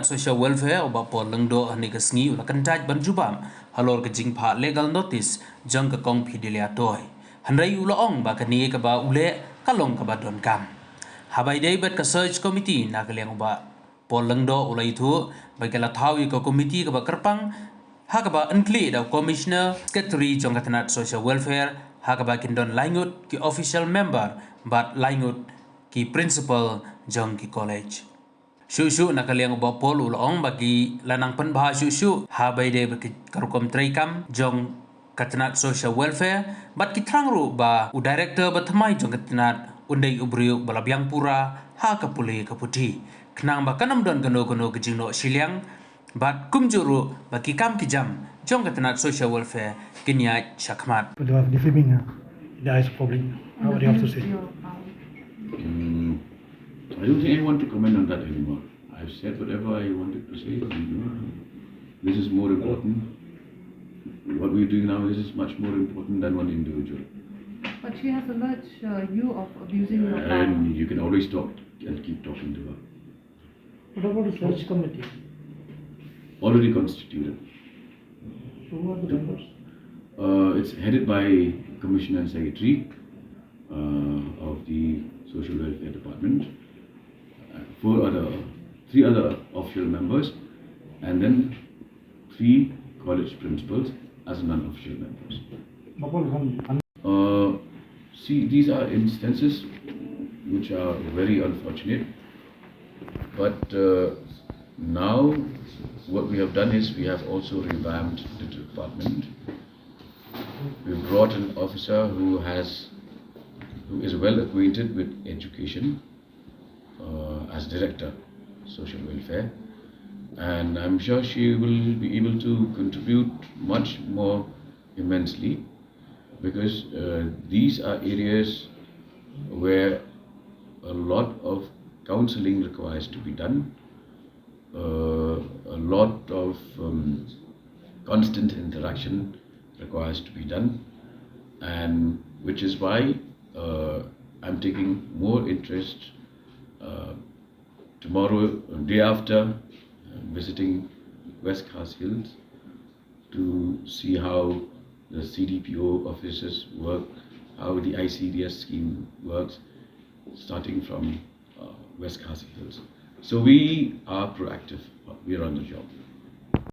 Kyntait social welfare oba por lengdo ani kasngi ula Kyntait banjubam halor kejing pha legal notice jang ka Kong phidilia toy hanrai ula ong ba kani ka ba ule kalong ka ba don kam habai dei bet ka search committee na kaleng oba por lengdo ula itu bagala thawi ka committee ka ba kerpang hakaba unclear da commissioner secretary jang Kyntait social welfare hakaba kindon laingut ki official member but laingut ki principal jang ki college Shushu nakaliang uba pol ulong bagi lanang penbah shushu habai de bagi karukom traikam jong Kyntait social welfare bat ki trangru ba u director batmai jong Kyntait undai ubriu bala biang pura ha kapuli kaputi knang ba kanam don gano gejingno siliang bat kumjuru bagi kam kijam jong Kyntait social welfare kinyai shakmat But you have defaming in the eyes of public. What do you have to say? I don't think I want to comment on that anymore. I've said whatever I wanted to say. This is more important. What we're doing now is much more important than one individual. But she has alleged you of abusing your power. And you can always talk and keep talking to her. What about the search committee? Already constituted. Who are the members? It's headed by Commissioner and Secretary of the Social Welfare Department, three other official members, and then 3 college principals as non-official members. See, these are instances which are very unfortunate, but now what we have done is we have also revamped the department. We brought an officer who is well acquainted with education as director social welfare, and I'm sure she will be able to contribute much more immensely, because these are areas where a lot of counseling requires to be done, a lot of constant interaction requires to be done, and which is why I'm taking more interest tomorrow, day after, visiting West Khas Hills to see how the CDPO offices work, how the ICDS scheme works, starting from West Khas Hills. So we are proactive, we are on the job.